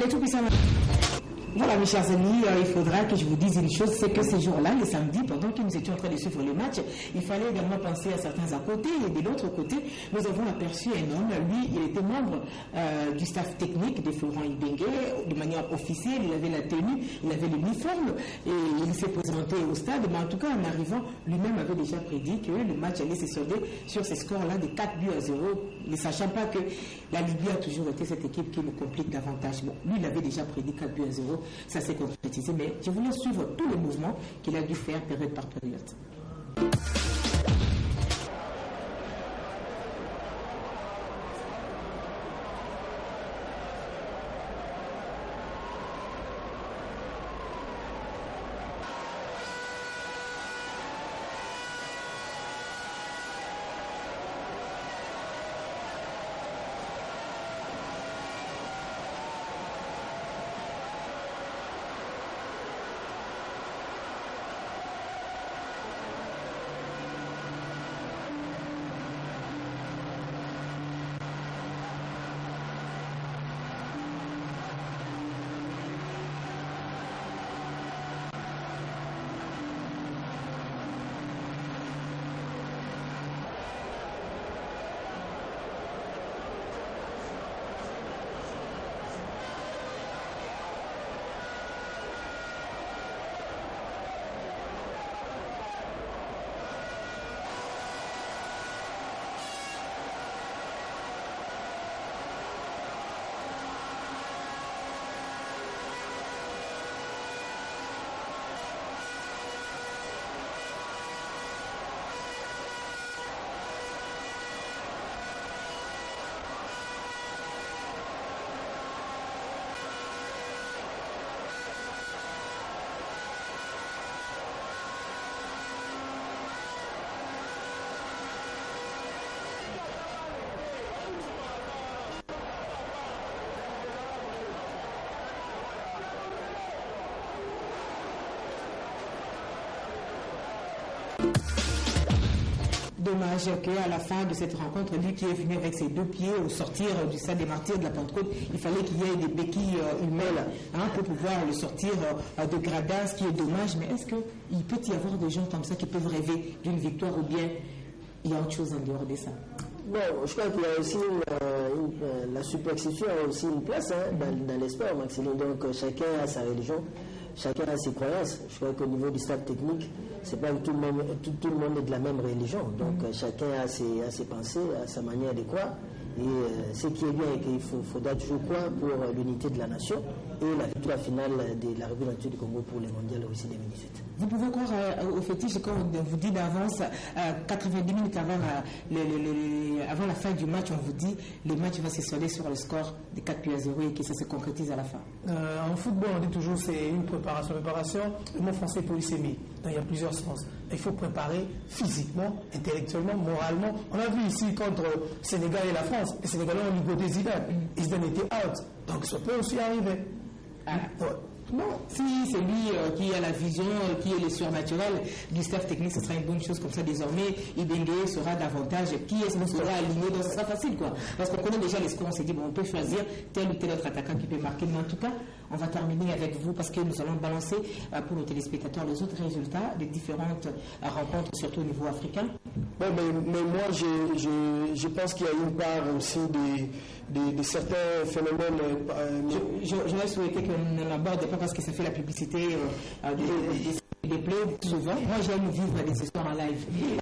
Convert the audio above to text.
Les tout-puissants. Voilà, mes chers amis, il faudra que je vous dise une chose, c'est que ces jours-là, les samedis, pendant que nous étions en train de suivre le match, il fallait également penser à certains à côté. Et de l'autre côté, nous avons aperçu un homme, lui, il était membre du staff technique de Florent Ibenge, de manière officielle, il avait la tenue, il avait l'uniforme, et il s'est présenté au stade, mais en tout cas, en arrivant, lui-même avait déjà prédit que le match allait se solder sur ces scores-là de 4-0, ne sachant pas que la Libye a toujours été cette équipe qui nous complique davantage. Bon, lui, il avait déjà prédit 4-0. Ça s'est concrétisé, mais je voulais suivre tous les mouvements qu'il a dû faire période par période. Dommage qu'à la fin de cette rencontre, lui qui est venu avec ses deux pieds au sortir du stade des Martyrs de la Pentecôte, il fallait qu'il y ait des béquilles humaines pour pouvoir le sortir de gradin, ce qui est dommage. Mais est-ce qu'il peut y avoir des gens comme ça qui peuvent rêver d'une victoire ou bien il y a autre chose en dehors de ça? Bon, je crois qu'il y a aussi la superstition a aussi une place dans les sports, Maxiline. Donc chacun a sa religion, chacun a ses croyances. Je crois qu'au niveau du stade technique, c'est pas que tout le monde est de la même religion. Donc chacun a ses pensées, a sa manière de croire. Et ce qui est bien, c'est qu'il faudra toujours croire pour l'unité de la nation et la victoire finale de la République du Congo pour les mondiales aussi 2018. Vous pouvez croire au fétiche quand on vous dit d'avance, 90 minutes avant la fin du match, on vous dit le match va se solder sur le score de 4-0 et que ça se concrétise à la fin. En football, on dit toujours c'est une préparation. Le mot français polysémie. Donc il y a plusieurs sens. Il faut préparer physiquement, intellectuellement, moralement. On a vu ici contre le Sénégal et la France. Les Sénégalais ont ligoté Zidane. Zidane était out. Donc ça peut aussi arriver. Ouais. Non, si c'est lui qui a la vision, qui est le surnaturel du staff technique, ce sera une bonne chose comme ça désormais. Ibenge sera davantage, qui est-ce qui sera aligné, donc ce sera facile quoi. Parce qu'on connaît déjà les scores, on s'est dit, bon, on peut choisir tel ou tel autre attaquant qui peut marquer. Mais en tout cas, on va terminer avec vous parce que nous allons balancer pour nos téléspectateurs les autres résultats des différentes rencontres, surtout au niveau africain. Bon, mais moi, je pense qu'il y a une part aussi de certains phénomènes. J'aurais souhaité qu'on ne l'aborde pas parce que ça fait la publicité des plays souvent. Moi, j'aime vivre des histoires en live.